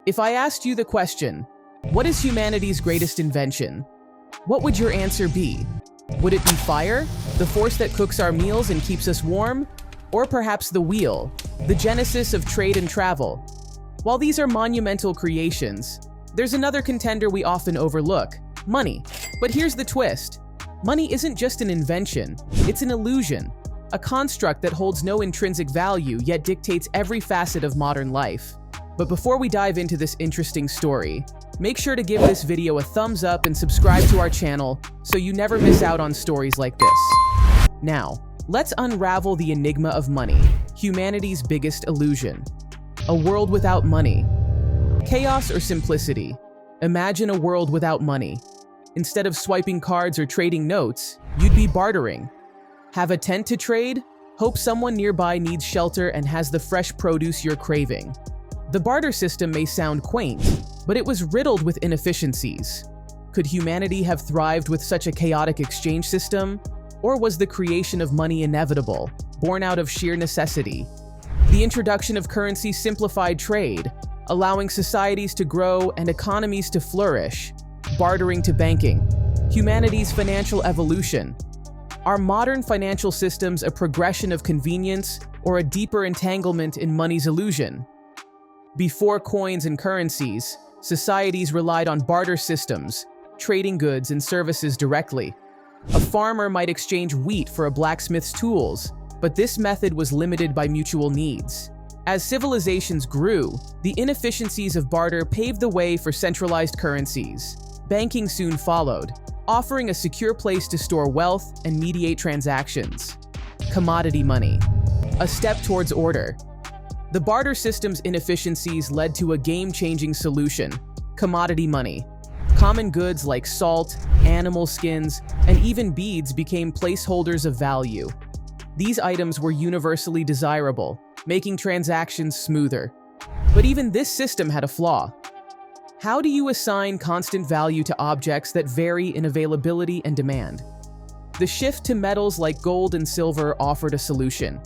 If I asked you the question, what is humanity's greatest invention? What would your answer be? Would it be fire, the force that cooks our meals and keeps us warm? Or perhaps the wheel, the genesis of trade and travel? While these are monumental creations, there's another contender we often overlook: money. But here's the twist. Money isn't just an invention, it's an illusion, a construct that holds no intrinsic value yet dictates every facet of modern life. But before we dive into this interesting story, make sure to give this video a thumbs up and subscribe to our channel so you never miss out on stories like this. Now, let's unravel the enigma of money, humanity's biggest illusion. A world without money. Chaos or simplicity? Imagine a world without money. Instead of swiping cards or trading notes, you'd be bartering. Have a tent to trade? Hope someone nearby needs shelter and has the fresh produce you're craving. The barter system may sound quaint, but it was riddled with inefficiencies. Could humanity have thrived with such a chaotic exchange system? Or was the creation of money inevitable, born out of sheer necessity? The introduction of currency simplified trade, allowing societies to grow and economies to flourish. Bartering to banking, humanity's financial evolution. Are modern financial systems a progression of convenience or a deeper entanglement in money's illusion? Before coins and currencies, societies relied on barter systems, trading goods and services directly. A farmer might exchange wheat for a blacksmith's tools, but this method was limited by mutual needs. As civilizations grew, the inefficiencies of barter paved the way for centralized currencies. Banking soon followed, offering a secure place to store wealth and mediate transactions. Commodity money, a step towards order. The barter system's inefficiencies led to a game-changing solution: commodity money. Common goods like salt, animal skins, and even beads became placeholders of value. These items were universally desirable, making transactions smoother. But even this system had a flaw. How do you assign constant value to objects that vary in availability and demand? The shift to metals like gold and silver offered a solution.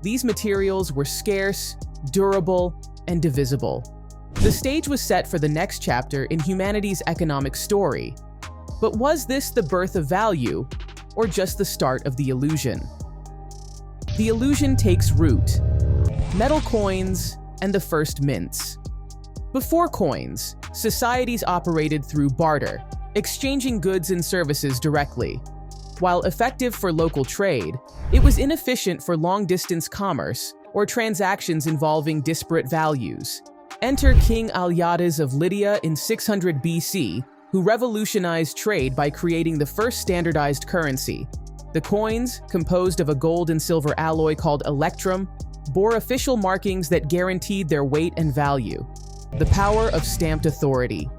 These materials were scarce, durable, and divisible. The stage was set for the next chapter in humanity's economic story. But was this the birth of value, or just the start of the illusion? The illusion takes root. Metal coins and the first mints. Before coins, societies operated through barter, exchanging goods and services directly. While effective for local trade, it was inefficient for long-distance commerce or transactions involving disparate values. Enter King Alyattes of Lydia in 600 BC, who revolutionized trade by creating the first standardized currency. The coins, composed of a gold and silver alloy called electrum, bore official markings that guaranteed their weight and value. The power of stamped authority.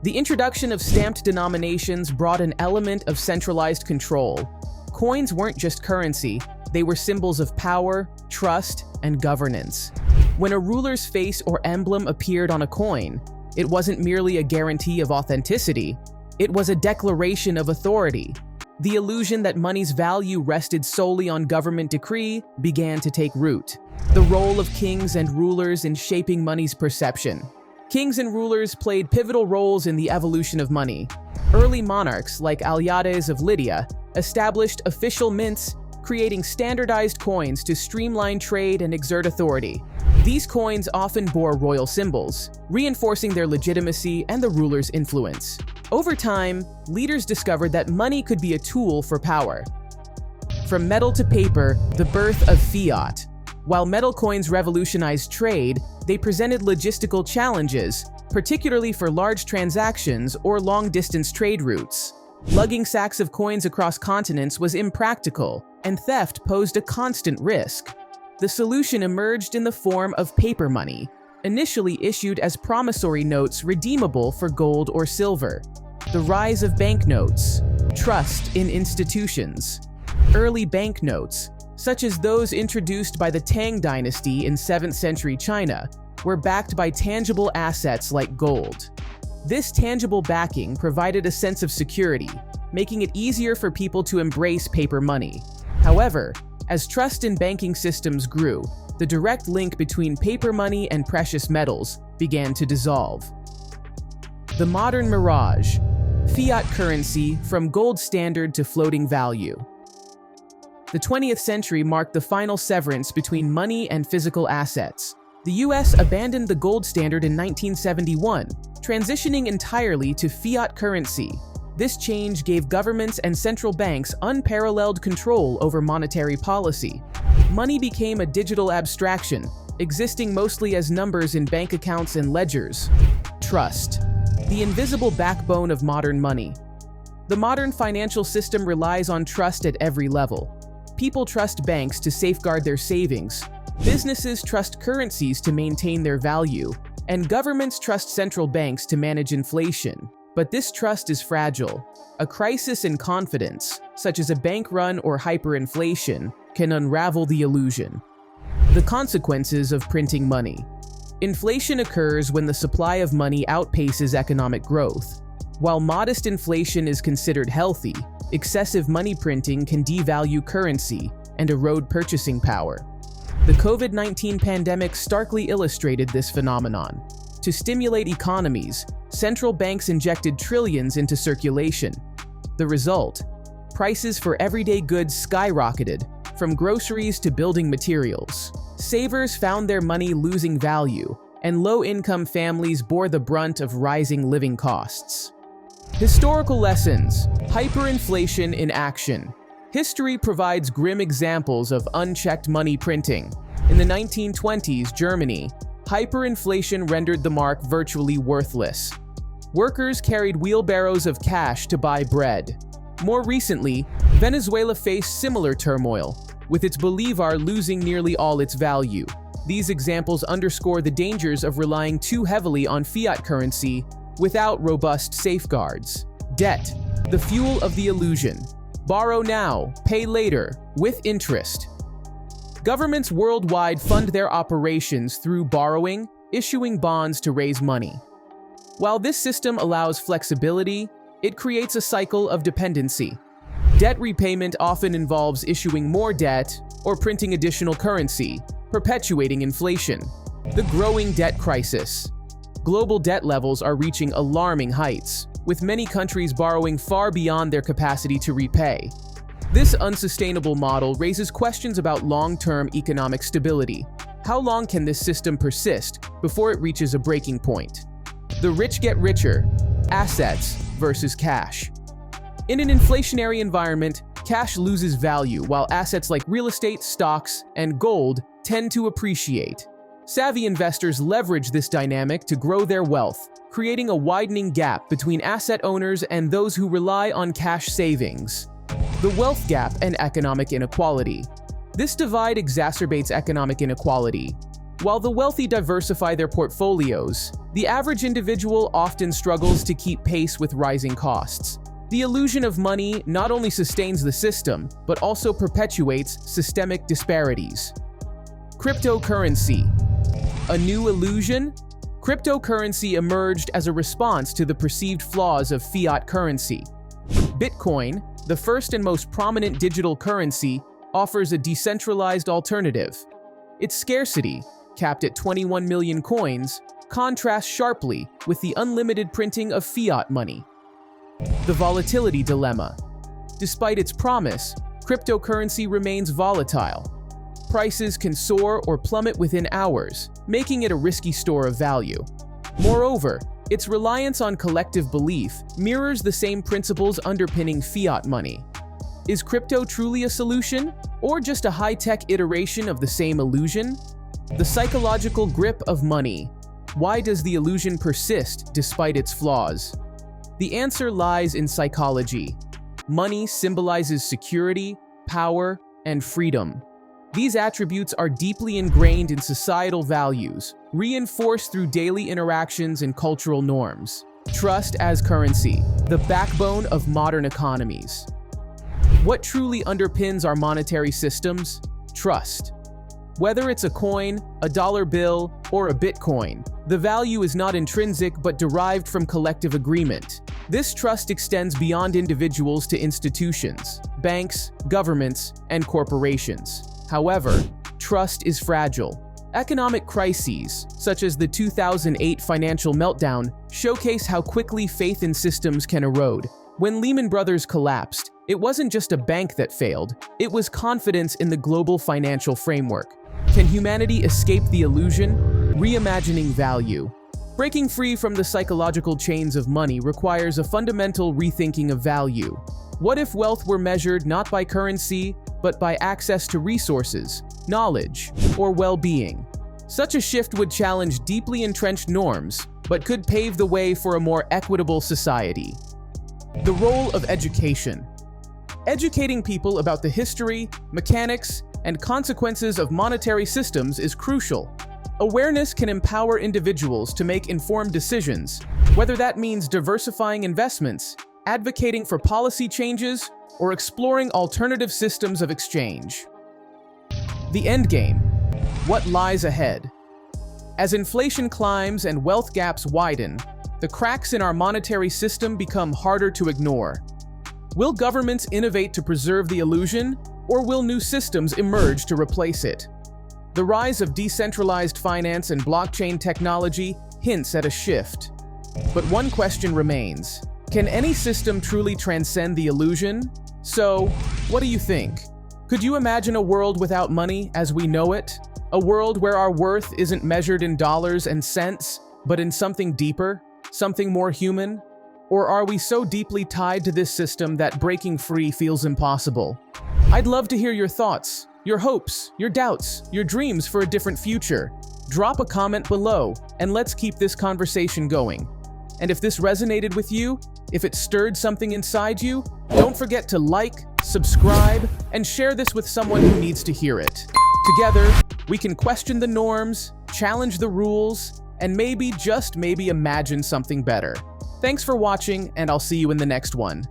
The introduction of stamped denominations brought an element of centralized control. Coins weren't just currency, they were symbols of power, trust, and governance. When a ruler's face or emblem appeared on a coin, it wasn't merely a guarantee of authenticity, it was a declaration of authority. The illusion that money's value rested solely on government decree began to take root. The role of kings and rulers in shaping money's perception. Kings and rulers played pivotal roles in the evolution of money. Early monarchs, like Alyattes of Lydia, established official mints, creating standardized coins to streamline trade and exert authority. These coins often bore royal symbols, reinforcing their legitimacy and the ruler's influence. Over time, leaders discovered that money could be a tool for power. From metal to paper, the birth of fiat. While metal coins revolutionized trade, they presented logistical challenges, particularly for large transactions or long-distance trade routes. Lugging sacks of coins across continents was impractical, and theft posed a constant risk. The solution emerged in the form of paper money, initially issued as promissory notes redeemable for gold or silver. The rise of banknotes. Trust in institutions. Early banknotes, such as those introduced by the Tang dynasty in 7th century China, were backed by tangible assets like gold. This tangible backing provided a sense of security, making it easier for people to embrace paper money. However, as trust in banking systems grew, the direct link between paper money and precious metals began to dissolve. The modern mirage, fiat currency from gold standard to floating value. The 20th century marked the final severance between money and physical assets. The US abandoned the gold standard in 1971, transitioning entirely to fiat currency. This change gave governments and central banks unparalleled control over monetary policy. Money became a digital abstraction, existing mostly as numbers in bank accounts and ledgers. Trust, the invisible backbone of modern money. The modern financial system relies on trust at every level. People trust banks to safeguard their savings, businesses trust currencies to maintain their value, and governments trust central banks to manage inflation. But this trust is fragile. A crisis in confidence, such as a bank run or hyperinflation, can unravel the illusion. The consequences of printing money. Inflation occurs when the supply of money outpaces economic growth. While modest inflation is considered healthy, excessive money printing can devalue currency and erode purchasing power. The COVID-19 pandemic starkly illustrated this phenomenon. To stimulate economies, central banks injected trillions into circulation. The result? Prices for everyday goods skyrocketed, from groceries to building materials. Savers found their money losing value, and low-income families bore the brunt of rising living costs. Historical lessons. Hyperinflation in action. History provides grim examples of unchecked money printing. In the 1920s, Germany, hyperinflation rendered the mark virtually worthless. Workers carried wheelbarrows of cash to buy bread. More recently, Venezuela faced similar turmoil, with its bolivar losing nearly all its value. These examples underscore the dangers of relying too heavily on fiat currency without robust safeguards. Debt, the fuel of the illusion. Borrow now, pay later, with interest. Governments worldwide fund their operations through borrowing, issuing bonds to raise money. While this system allows flexibility, it creates a cycle of dependency. Debt repayment often involves issuing more debt or printing additional currency, perpetuating inflation. The growing debt crisis. Global debt levels are reaching alarming heights, with many countries borrowing far beyond their capacity to repay. This unsustainable model raises questions about long-term economic stability. How long can this system persist before it reaches a breaking point? The rich get richer, assets versus cash. In an inflationary environment, cash loses value while assets like real estate, stocks, and gold tend to appreciate. Savvy investors leverage this dynamic to grow their wealth, creating a widening gap between asset owners and those who rely on cash savings. The wealth gap and economic inequality. This divide exacerbates economic inequality. While the wealthy diversify their portfolios, the average individual often struggles to keep pace with rising costs. The illusion of money not only sustains the system, but also perpetuates systemic disparities. Cryptocurrency. A new illusion? Cryptocurrency emerged as a response to the perceived flaws of fiat currency. Bitcoin, the first and most prominent digital currency, offers a decentralized alternative. Its scarcity, capped at 21 million coins, contrasts sharply with the unlimited printing of fiat money. The volatility dilemma. Despite its promise, cryptocurrency remains volatile. Prices can soar or plummet within hours, making it a risky store of value. Moreover, its reliance on collective belief mirrors the same principles underpinning fiat money. Is crypto truly a solution, or just a high-tech iteration of the same illusion? The psychological grip of money. Why does the illusion persist despite its flaws? The answer lies in psychology. Money symbolizes security, power, and freedom. These attributes are deeply ingrained in societal values, reinforced through daily interactions and cultural norms. Trust as currency, the backbone of modern economies. What truly underpins our monetary systems? Trust. Whether it's a coin, a dollar bill, or a Bitcoin, the value is not intrinsic but derived from collective agreement. This trust extends beyond individuals to institutions, banks, governments, and corporations. However, trust is fragile. Economic crises, such as the 2008 financial meltdown, showcase how quickly faith in systems can erode. When Lehman Brothers collapsed, it wasn't just a bank that failed, it was confidence in the global financial framework. Can humanity escape the illusion? Reimagining value. Breaking free from the psychological chains of money requires a fundamental rethinking of value. What if wealth were measured not by currency, but by access to resources, knowledge, or well-being? Such a shift would challenge deeply entrenched norms, but could pave the way for a more equitable society. The role of education. Educating people about the history, mechanics, and consequences of monetary systems is crucial. Awareness can empower individuals to make informed decisions, whether that means diversifying investments, advocating for policy changes, or exploring alternative systems of exchange. The endgame. What lies ahead? As inflation climbs and wealth gaps widen, the cracks in our monetary system become harder to ignore. Will governments innovate to preserve the illusion, or will new systems emerge to replace it? The rise of decentralized finance and blockchain technology hints at a shift. But one question remains: can any system truly transcend the illusion? So, what do you think? Could you imagine a world without money as we know it? A world where our worth isn't measured in dollars and cents, but in something deeper, something more human? Or are we so deeply tied to this system that breaking free feels impossible? I'd love to hear your thoughts, your hopes, your doubts, your dreams for a different future. Drop a comment below, and let's keep this conversation going. And if this resonated with you, if it stirred something inside you, don't forget to like, subscribe, and share this with someone who needs to hear it. Together, we can question the norms, challenge the rules, and maybe, just maybe, imagine something better. Thanks for watching, and I'll see you in the next one.